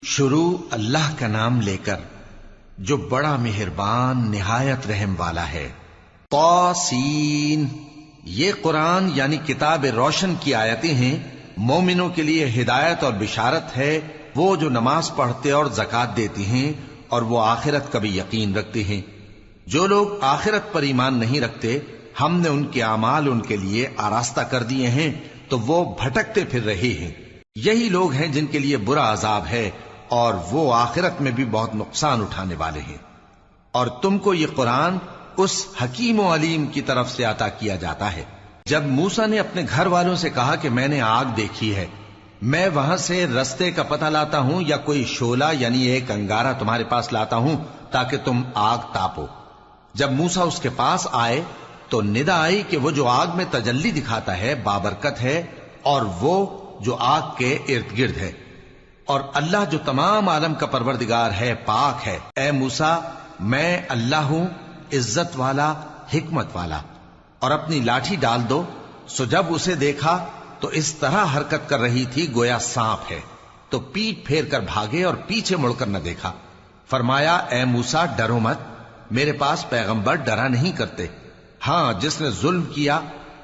شروع اللہ کا نام لے کر جو بڑا مہربان نہایت رحم والا ہے۔ طاسین، یہ قرآن یعنی کتاب روشن کی آیتیں ہیں، مومنوں کے لیے ہدایت اور بشارت ہے، وہ جو نماز پڑھتے اور زکوٰۃ دیتے ہیں اور وہ آخرت کا بھی یقین رکھتے ہیں۔ جو لوگ آخرت پر ایمان نہیں رکھتے، ہم نے ان کے اعمال ان کے لیے آراستہ کر دیے ہیں تو وہ بھٹکتے پھر رہے ہیں۔ یہی لوگ ہیں جن کے لیے برا عذاب ہے اور وہ آخرت میں بھی بہت نقصان اٹھانے والے ہیں۔ اور تم کو یہ قرآن اس حکیم و علیم کی طرف سے عطا کیا جاتا ہے۔ جب موسیٰ نے اپنے گھر والوں سے کہا کہ میں نے آگ دیکھی ہے، میں وہاں سے رستے کا پتہ لاتا ہوں یا کوئی شعلہ یعنی ایک انگارہ تمہارے پاس لاتا ہوں تاکہ تم آگ تاپو۔ جب موسیٰ اس کے پاس آئے تو ندا آئی کہ وہ جو آگ میں تجلی دکھاتا ہے بابرکت ہے، اور وہ جو آگ کے ارد گرد ہے، اور اللہ جو تمام عالم کا پروردگار ہے پاک ہے۔ اے موسیٰ، میں اللہ ہوں، عزت والا، حکمت والا، اور اپنی لاٹھی ڈال دو۔ سو جب اسے دیکھا تو اس طرح حرکت کر رہی تھی گویا سانپ ہے، تو پیٹ پھیر کر بھاگے اور پیچھے مڑ کر نہ دیکھا۔ فرمایا، اے موسیٰ ڈرو مت، میرے پاس پیغمبر ڈرا نہیں کرتے۔ ہاں، جس نے ظلم کیا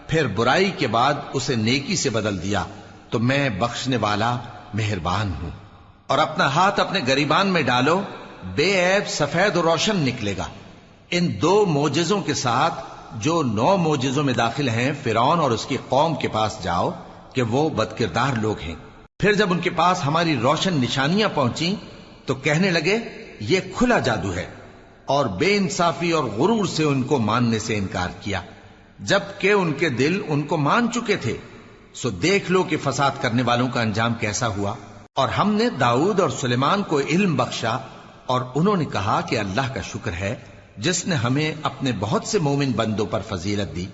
پھر برائی کے بعد اسے نیکی سے بدل دیا تو میں بخشنے والا مہربان ہوں۔ اور اپنا ہاتھ اپنے گریبان میں ڈالو، بے عیب سفید و روشن نکلے گا۔ ان 2 معجزوں کے ساتھ جو 9 معجزوں میں داخل ہیں فرعون اور اس کی قوم کے پاس جاؤ کہ وہ بدکردار لوگ ہیں۔ پھر جب ان کے پاس ہماری روشن نشانیاں پہنچیں تو کہنے لگے یہ کھلا جادو ہے، اور بے انصافی اور غرور سے ان کو ماننے سے انکار کیا، جبکہ ان کے دل ان کو مان چکے تھے۔ سو دیکھ لو کہ فساد کرنے والوں کا انجام کیسا ہوا۔ اور ہم نے داؤد اور سلیمان کو علم بخشا، اور انہوں نے کہا کہ اللہ کا شکر ہے جس نے ہمیں اپنے بہت سے مومن بندوں پر فضیلت دی۔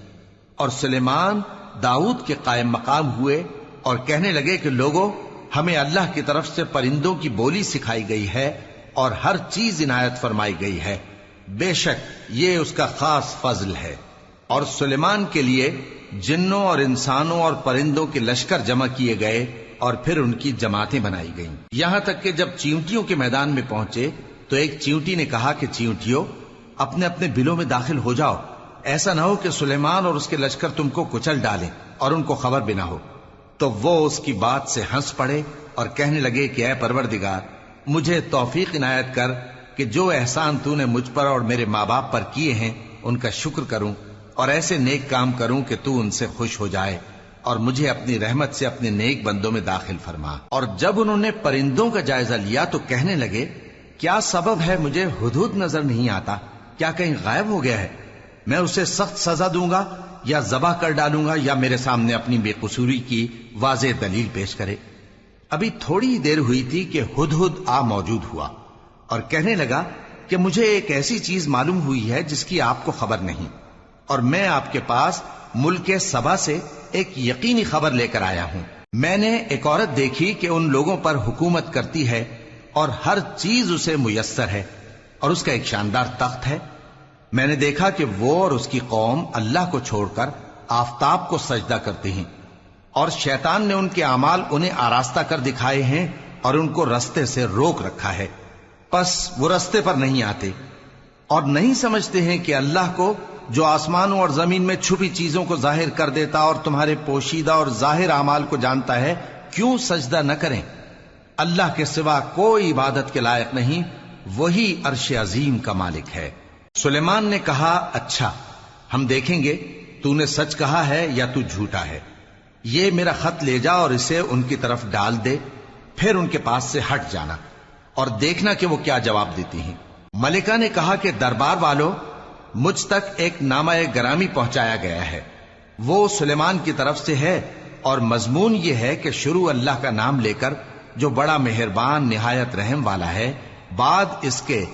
اور سلیمان داؤد کے قائم مقام ہوئے اور کہنے لگے کہ لوگوں، ہمیں اللہ کی طرف سے پرندوں کی بولی سکھائی گئی ہے اور ہر چیز عنایت فرمائی گئی ہے، بے شک یہ اس کا خاص فضل ہے۔ اور سلیمان کے لیے جنوں اور انسانوں اور پرندوں کے لشکر جمع کیے گئے اور پھر ان کی جماعتیں بنائی گئیں، یہاں تک کہ جب چیونٹیوں کے میدان میں پہنچے تو ایک چیونٹی نے کہا کہ چیونٹیوں، اپنے اپنے بلوں میں داخل ہو جاؤ، ایسا نہ ہو کہ سلیمان اور اس کے لشکر تم کو کچل ڈالیں اور ان کو خبر بھی نہ ہو۔ تو وہ اس کی بات سے ہنس پڑے اور کہنے لگے کہ اے پروردگار، مجھے توفیق عنایت کر کہ جو احسان تو نے مجھ پر اور میرے ماں باپ پر کیے ہیں ان کا شکر کروں اور ایسے نیک کام کروں کہ تو ان سے خوش ہو جائے، اور مجھے اپنی رحمت سے اپنے نیک بندوں میں داخل فرما۔ اور جب انہوں نے پرندوں کا جائزہ لیا تو کہنے لگے کیا سبب ہے مجھے ہدہد نظر نہیں آتا؟ کیا کہیں غائب ہو گیا ہے؟ میں اسے سخت سزا دوں گا یا ذبح کر ڈالوں گا یا میرے سامنے اپنی بے قصوری کی واضح دلیل پیش کرے۔ ابھی تھوڑی ہی دیر ہوئی تھی کہ ہدہد آ موجود ہوا اور کہنے لگا کہ مجھے ایک ایسی چیز معلوم ہوئی ہے جس کی آپ کو خبر نہیں، اور میں آپ کے پاس ملک سبا سے ایک یقینی خبر لے کر آیا ہوں۔ میں نے ایک عورت دیکھی کہ ان لوگوں پر حکومت کرتی ہے اور ہر چیز اسے میسر ہے، اور اس کا ایک شاندار تخت ہے۔ میں نے دیکھا کہ وہ اور اس کی قوم اللہ کو چھوڑ کر آفتاب کو سجدہ کرتے ہیں، اور شیطان نے ان کے اعمال انہیں آراستہ کر دکھائے ہیں اور ان کو رستے سے روک رکھا ہے، پس وہ رستے پر نہیں آتے اور نہیں سمجھتے ہیں کہ اللہ کو جو آسمانوں اور زمین میں چھپی چیزوں کو ظاہر کر دیتا اور تمہارے پوشیدہ اور ظاہر اعمال کو جانتا ہے، کیوں سجدہ نہ کریں؟ اللہ کے سوا کوئی عبادت کے لائق نہیں، وہی عرش عظیم کا مالک ہے۔ سلیمان نے کہا اچھا، ہم دیکھیں گے تو نے سچ کہا ہے یا تو جھوٹا ہے۔ یہ میرا خط لے جا اور اسے ان کی طرف ڈال دے، پھر ان کے پاس سے ہٹ جانا اور دیکھنا کہ وہ کیا جواب دیتی ہیں۔ ملکہ نے کہا کہ دربار والوں، مجھ تک ایک نامہ گرامی پہنچایا گیا ہے، وہ سلیمان کی طرف سے ہے، اور مضمون یہ ہے کہ شروع اللہ کا نام لے کر جو بڑا مہربان نہایت رحم والا ہے، بعد اس کے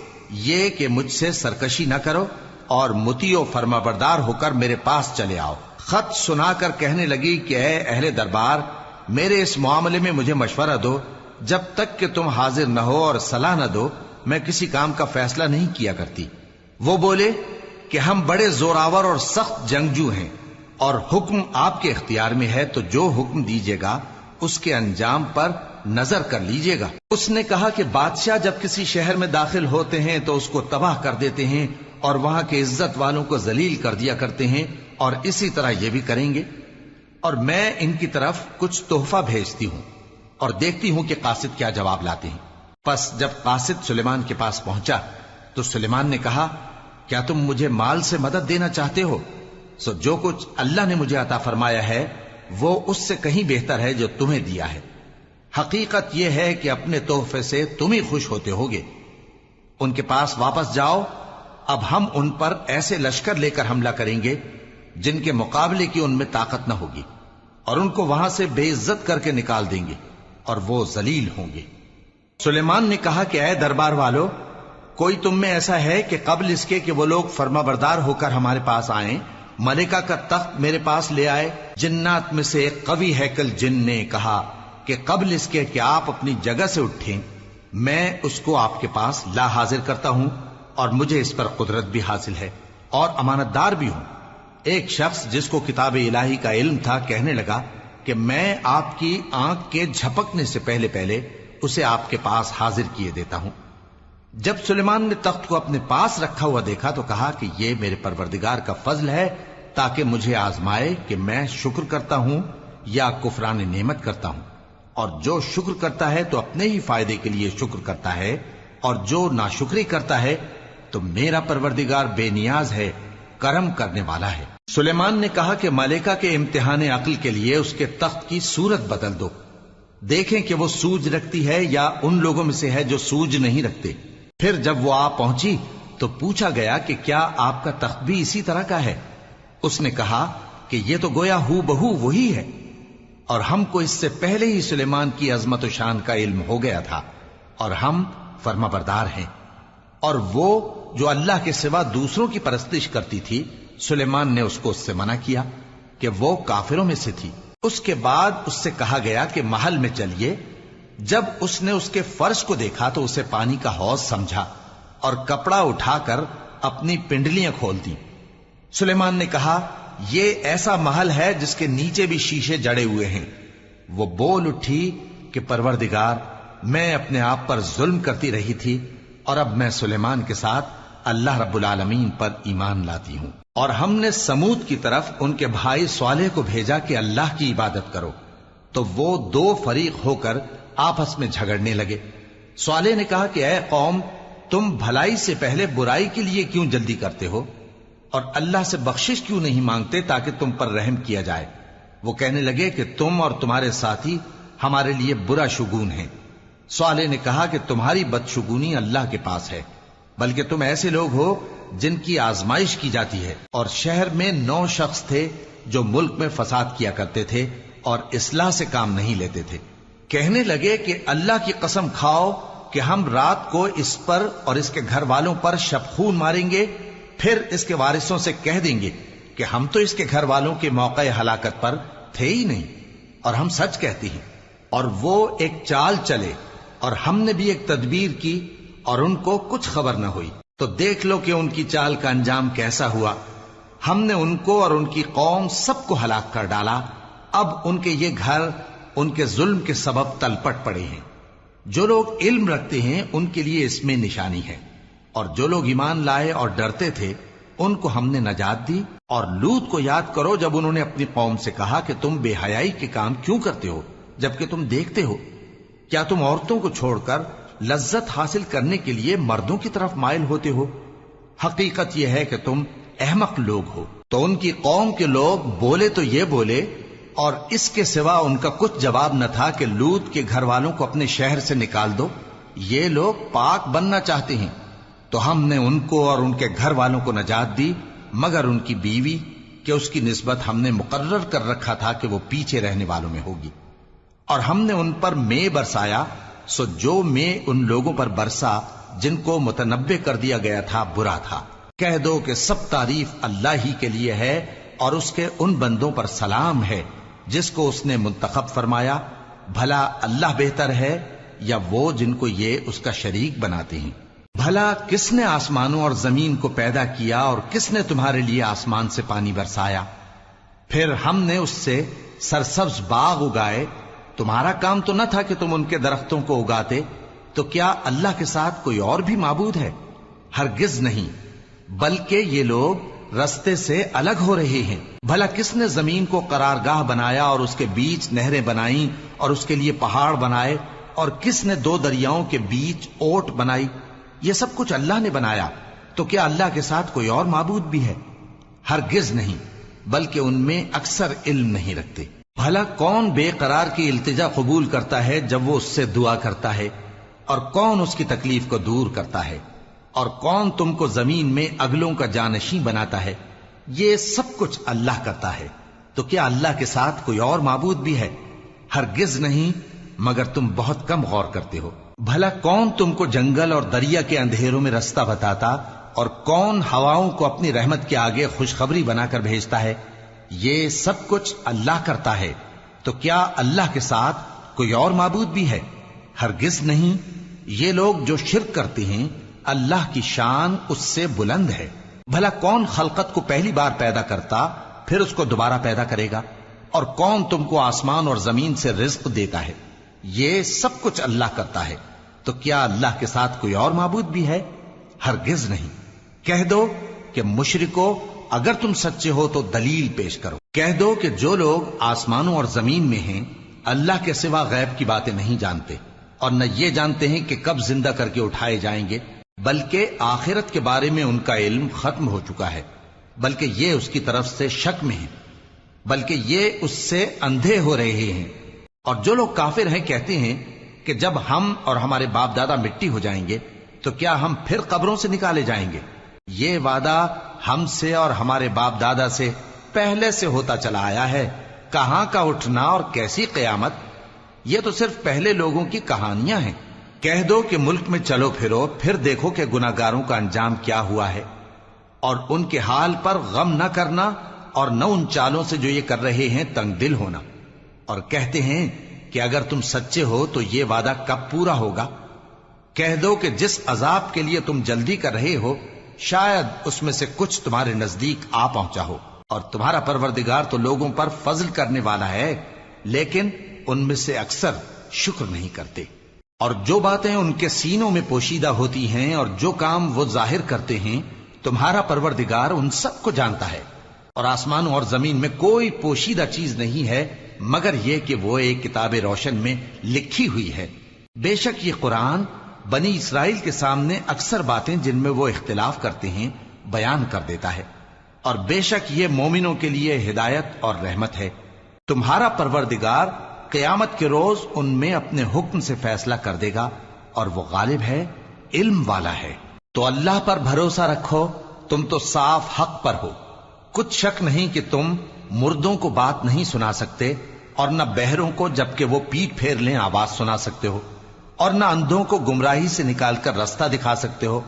یہ کہ مجھ سے سرکشی نہ کرو اور مطیع و فرما بردار ہو کر میرے پاس چلے آؤ۔ خط سنا کر کہنے لگی کہ اے اہل دربار، میرے اس معاملے میں مجھے مشورہ دو، جب تک کہ تم حاضر نہ ہو اور صلاح نہ دو میں کسی کام کا فیصلہ نہیں کیا کرتی۔ وہ بولے کہ ہم بڑے زوراور اور سخت جنگجو ہیں، اور حکم آپ کے اختیار میں ہے، تو جو حکم دیجیے گا اس کے انجام پر نظر کر لیجئے گا۔ اس نے کہا کہ بادشاہ جب کسی شہر میں داخل ہوتے ہیں تو اس کو تباہ کر دیتے ہیں اور وہاں کے عزت والوں کو ذلیل کر دیا کرتے ہیں، اور اسی طرح یہ بھی کریں گے، اور میں ان کی طرف کچھ تحفہ بھیجتی ہوں اور دیکھتی ہوں کہ قاصد کیا جواب لاتے ہیں۔ پس جب قاصد سلیمان کے پاس پہنچا تو سلیمان نے کہا، کیا تم مجھے مال سے مدد دینا چاہتے ہو؟ سو جو کچھ اللہ نے مجھے عطا فرمایا ہے وہ اس سے کہیں بہتر ہے جو تمہیں دیا ہے۔ حقیقت یہ ہے کہ اپنے تحفے سے تم ہی خوش ہوتے ہوگے۔ ان کے پاس واپس جاؤ، اب ہم ان پر ایسے لشکر لے کر حملہ کریں گے جن کے مقابلے کی ان میں طاقت نہ ہوگی، اور ان کو وہاں سے بے عزت کر کے نکال دیں گے اور وہ ذلیل ہوں گے۔ سلیمان نے کہا کہ اے دربار والو، کوئی تم میں ایسا ہے کہ قبل اس کے کہ وہ لوگ فرما بردار ہو کر ہمارے پاس آئیں، ملکہ کا تخت میرے پاس لے آئے؟ جنات میں سے ایک قوی ہیکل جن نے کہا کہ قبل اس کے کہ آپ اپنی جگہ سے اٹھیں میں اس کو آپ کے پاس لا حاضر کرتا ہوں، اور مجھے اس پر قدرت بھی حاصل ہے اور امانت دار بھی ہوں۔ ایک شخص جس کو کتاب الہی کا علم تھا کہنے لگا کہ میں آپ کی آنکھ کے جھپکنے سے پہلے پہلے اسے آپ کے پاس حاضر کیے دیتا ہوں۔ جب سلیمان نے تخت کو اپنے پاس رکھا ہوا دیکھا تو کہا کہ یہ میرے پروردگار کا فضل ہے تاکہ مجھے آزمائے کہ میں شکر کرتا ہوں یا کفران نعمت کرتا ہوں، اور جو شکر کرتا ہے تو اپنے ہی فائدے کے لیے شکر کرتا ہے، اور جو ناشکری کرتا ہے تو میرا پروردگار بے نیاز ہے، کرم کرنے والا ہے۔ سلیمان نے کہا کہ ملکہ کے امتحان عقل کے لیے اس کے تخت کی صورت بدل دو، دیکھیں کہ وہ سوج رکھتی ہے یا ان لوگوں میں سے ہے جو سوج نہیں رکھتے۔ پھر جب وہ آ پہنچی تو پوچھا گیا کہ کیا آپ کا تخت بھی اسی طرح کا ہے؟ اس نے کہا کہ یہ تو گویا ہو بہو وہی ہے، اور ہم کو اس سے پہلے ہی سلیمان کی عظمت و شان کا علم ہو گیا تھا، اور ہم فرما بردار ہیں۔ اور وہ جو اللہ کے سوا دوسروں کی پرستش کرتی تھی، سلیمان نے اس کو اس سے منع کیا کہ وہ کافروں میں سے تھی۔ اس کے بعد اس سے کہا گیا کہ محل میں چلیے۔ جب اس نے اس کے فرش کو دیکھا تو اسے پانی کا حوض سمجھا اور کپڑا اٹھا کر اپنی پنڈلیاں کھول دی۔ سلیمان نے کہا، یہ ایسا محل ہے جس کے نیچے بھی شیشے جڑے ہوئے ہیں۔ وہ بول اٹھی کہ پروردگار، میں اپنے آپ پر ظلم کرتی رہی تھی، اور اب میں سلیمان کے ساتھ اللہ رب العالمین پر ایمان لاتی ہوں۔ اور ہم نے سمود کی طرف ان کے بھائی صالح کو بھیجا کہ اللہ کی عبادت کرو، تو وہ دو فریق ہو کر آپس میں جھگڑنے لگے۔ صالح نے کہا کہ اے قوم، تم بھلائی سے پہلے برائی کے لیے کیوں جلدی کرتے ہو، اور اللہ سے بخشش کیوں نہیں مانگتے تاکہ تم پر رحم کیا جائے؟ وہ کہنے لگے کہ تم اور تمہارے ساتھی ہمارے لیے برا شگون ہیں۔ صالح نے کہا کہ تمہاری بدشگونی اللہ کے پاس ہے، بلکہ تم ایسے لوگ ہو جن کی آزمائش کی جاتی ہے۔ اور شہر میں 9 شخص تھے جو ملک میں فساد کیا کرتے تھے اور اصلاح سے کام نہیں لیتے تھے۔ کہنے لگے کہ اللہ کی قسم کھاؤ کہ ہم رات کو اس پر اور اس کے گھر والوں پر شبخون ماریں گے، پھر اس کے وارثوں سے کہہ دیں گے کہ ہم تو اس کے گھر والوں کے موقع ہلاکت پر تھے ہی نہیں، اور ہم سچ کہتے ہیں۔ اور وہ ایک چال چلے، اور ہم نے بھی ایک تدبیر کی، اور ان کو کچھ خبر نہ ہوئی۔ تو دیکھ لو کہ ان کی چال کا انجام کیسا ہوا۔ ہم نے ان کو اور ان کی قوم سب کو ہلاک کر ڈالا۔ اب ان کے یہ گھر ان کے ظلم کے سبب تلپٹ پڑے ہیں۔ جو لوگ علم رکھتے ہیں ان کے لیے اس میں نشانی ہے، اور جو لوگ ایمان لائے اور ڈرتے تھے ان کو ہم نے نجات دی۔ اور لوط کو یاد کرو جب انہوں نے اپنی قوم سے کہا کہ تم بے حیائی کے کام کیوں کرتے ہو جبکہ تم دیکھتے ہو؟ کیا تم عورتوں کو چھوڑ کر لذت حاصل کرنے کے لیے مردوں کی طرف مائل ہوتے ہو؟ حقیقت یہ ہے کہ تم احمق لوگ ہو۔ تو ان کی قوم کے لوگ بولے تو یہ بولے، اور اس کے سوا ان کا کچھ جواب نہ تھا کہ لوط کے گھر والوں کو اپنے شہر سے نکال دو، یہ لوگ پاک بننا چاہتے ہیں۔ تو ہم نے ان کو اور ان کے گھر والوں کو نجات دی، مگر ان کی بیوی کہ اس کی نسبت ہم نے مقرر کر رکھا تھا کہ وہ پیچھے رہنے والوں میں ہوگی۔ اور ہم نے ان پر مے برسایا، سو جو مے ان لوگوں پر برسا جن کو متنبع کر دیا گیا تھا برا تھا۔ کہہ دو کہ سب تعریف اللہ ہی کے لیے ہے، اور اس کے ان بندوں پر سلام ہے جس کو اس نے منتخب فرمایا۔ بھلا اللہ بہتر ہے یا وہ جن کو یہ اس کا شریک بناتے ہیں؟ بھلا کس نے آسمانوں اور زمین کو پیدا کیا، اور کس نے تمہارے لیے آسمان سے پانی برسایا؟ پھر ہم نے اس سے سرسبز باغ اگائے، تو تمہارا کام تو نہ تھا کہ تم ان کے درختوں کو اگاتے، تو کیا اللہ کے ساتھ کوئی اور بھی معبود ہے؟ ہرگز نہیں، بلکہ یہ لوگ رستے سے الگ ہو رہے ہیں۔ بھلا کس نے زمین کو قرارگاہ بنایا اور اس کے بیچ نہریں بنائیں اور اس کے لیے پہاڑ بنائے، اور کس نے دو دریاؤں کے بیچ اوٹ بنائی؟ یہ سب کچھ اللہ نے بنایا، تو کیا اللہ کے ساتھ کوئی اور معبود بھی ہے؟ ہرگز نہیں، بلکہ ان میں اکثر علم نہیں رکھتے۔ بھلا کون بے قرار کی التجا قبول کرتا ہے جب وہ اس سے دعا کرتا ہے، اور کون اس کی تکلیف کو دور کرتا ہے، اور کون تم کو زمین میں اگلوں کا جانشین بناتا ہے؟ یہ سب کچھ اللہ کرتا ہے، تو کیا اللہ کے ساتھ کوئی اور معبود بھی ہے؟ ہرگز نہیں، مگر تم بہت کم غور کرتے ہو۔ بھلا کون تم کو جنگل اور دریا کے اندھیروں میں رستہ بتاتا، اور کون ہواؤں کو اپنی رحمت کے آگے خوشخبری بنا کر بھیجتا ہے؟ یہ سب کچھ اللہ کرتا ہے، تو کیا اللہ کے ساتھ کوئی اور معبود بھی ہے؟ ہرگز نہیں۔ یہ لوگ جو شرک کرتے ہیں، اللہ کی شان اس سے بلند ہے۔ بھلا کون خلقت کو پہلی بار پیدا کرتا پھر اس کو دوبارہ پیدا کرے گا؟ اور کون تم کو آسمان اور زمین سے رزق دیتا ہے؟ یہ سب کچھ اللہ کرتا ہے، تو کیا اللہ کے ساتھ کوئی اور معبود بھی ہے؟ ہرگز نہیں۔ کہہ دو کہ مشرکو، اگر تم سچے ہو تو دلیل پیش کرو۔ کہہ دو کہ جو لوگ آسمانوں اور زمین میں ہیں اللہ کے سوا غیب کی باتیں نہیں جانتے، اور نہ یہ جانتے ہیں کہ کب زندہ کر کے اٹھائے جائیں گے، بلکہ آخرت کے بارے میں ان کا علم ختم ہو چکا ہے، بلکہ یہ اس کی طرف سے شک میں ہیں، بلکہ یہ اس سے اندھے ہو رہے ہیں۔ اور جو لوگ کافر ہیں کہتے ہیں کہ جب ہم اور ہمارے باپ دادا مٹی ہو جائیں گے تو کیا ہم پھر قبروں سے نکالے جائیں گے؟ یہ وعدہ ہم سے اور ہمارے باپ دادا سے پہلے سے ہوتا چلا آیا ہے، کہاں کا اٹھنا اور کیسی قیامت؟ یہ تو صرف پہلے لوگوں کی کہانیاں ہیں۔ کہہ دو کہ ملک میں چلو پھرو، پھر دیکھو کہ گناہگاروں کا انجام کیا ہوا ہے، اور ان کے حال پر غم نہ کرنا، اور نہ ان چالوں سے جو یہ کر رہے ہیں تنگ دل ہونا۔ اور کہتے ہیں کہ اگر تم سچے ہو تو یہ وعدہ کب پورا ہوگا؟ کہہ دو کہ جس عذاب کے لیے تم جلدی کر رہے ہو شاید اس میں سے کچھ تمہارے نزدیک آ پہنچا ہو، اور تمہارا پروردگار تو لوگوں پر فضل کرنے والا ہے، لیکن ان میں سے اکثر شکر نہیں کرتے۔ اور جو باتیں ان کے سینوں میں پوشیدہ ہوتی ہیں اور جو کام وہ ظاہر کرتے ہیں، تمہارا پروردگار ان سب کو جانتا ہے۔ اور آسمانوں اور زمین میں کوئی پوشیدہ چیز نہیں ہے مگر یہ کہ وہ ایک کتاب روشن میں لکھی ہوئی ہے۔ بے شک یہ قرآن بنی اسرائیل کے سامنے اکثر باتیں جن میں وہ اختلاف کرتے ہیں بیان کر دیتا ہے، اور بے شک یہ مومنوں کے لیے ہدایت اور رحمت ہے۔ تمہارا پروردگار قیامت کے روز ان میں اپنے حکم سے فیصلہ کر دے گا، اور وہ غالب ہے، علم والا ہے۔ تو اللہ پر بھروسہ رکھو، تم تو صاف حق پر ہو۔ کچھ شک نہیں کہ تم مردوں کو بات نہیں سنا سکتے، اور نہ بہروں کو جبکہ وہ پیٹ پھیر لیں آواز سنا سکتے ہو، اور نہ اندھوں کو گمراہی سے نکال کر رستہ دکھا سکتے ہو۔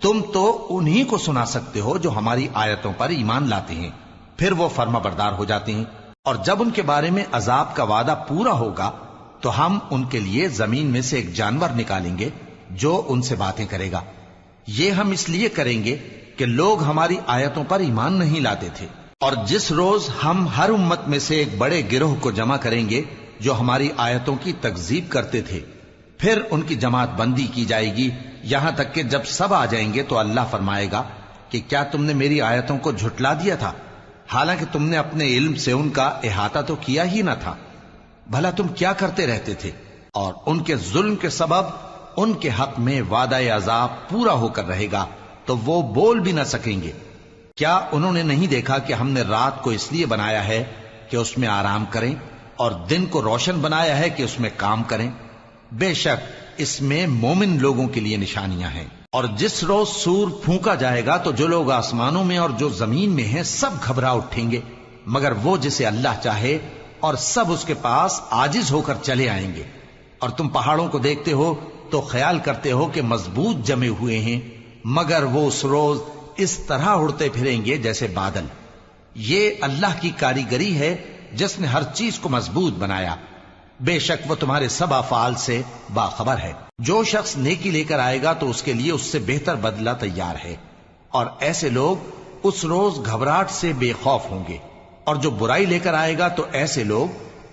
تم تو انہی کو سنا سکتے ہو جو ہماری آیتوں پر ایمان لاتے ہیں، پھر وہ فرما بردار ہو جاتے ہیں۔ اور جب ان کے بارے میں عذاب کا وعدہ پورا ہوگا تو ہم ان کے لیے زمین میں سے ایک جانور نکالیں گے جو ان سے باتیں کرے گا۔ یہ ہم اس لیے کریں گے کہ لوگ ہماری آیتوں پر ایمان نہیں لاتے تھے۔ اور جس روز ہم ہر امت میں سے ایک بڑے گروہ کو جمع کریں گے جو ہماری آیتوں کی تکذیب کرتے تھے، پھر ان کی جماعت بندی کی جائے گی، یہاں تک کہ جب سب آ جائیں گے تو اللہ فرمائے گا کہ کیا تم نے میری آیتوں کو جھٹلا دیا تھا، حالانکہ تم نے اپنے علم سے ان کا احاطہ تو کیا ہی نہ تھا؟ بھلا تم کیا کرتے رہتے تھے؟ اور ان کے ظلم کے سبب ان کے حق میں وعدہ عذاب پورا ہو کر رہے گا تو وہ بول بھی نہ سکیں گے۔ کیا انہوں نے نہیں دیکھا کہ ہم نے رات کو اس لیے بنایا ہے کہ اس میں آرام کریں، اور دن کو روشن بنایا ہے کہ اس میں کام کریں؟ بے شک اس میں مومن لوگوں کے لیے نشانیاں ہیں۔ اور جس روز سور پھونکا جائے گا تو جو لوگ آسمانوں میں اور جو زمین میں ہیں سب گھبرا اٹھیں گے مگر وہ جسے اللہ چاہے، اور سب اس کے پاس عاجز ہو کر چلے آئیں گے۔ اور تم پہاڑوں کو دیکھتے ہو تو خیال کرتے ہو کہ مضبوط جمے ہوئے ہیں، مگر وہ اس روز اس طرح اڑتے پھریں گے جیسے بادل۔ یہ اللہ کی کاریگری ہے جس نے ہر چیز کو مضبوط بنایا، بے شک وہ تمہارے سب افعال سے باخبر ہے۔ جو شخص نیکی لے کر آئے گا تو اس کے لیے اس سے بہتر بدلہ تیار ہے، اور ایسے لوگ اس روز گھبراہٹ سے بے خوف ہوں گے، اور جو برائی لے کر آئے گا تو ایسے لوگ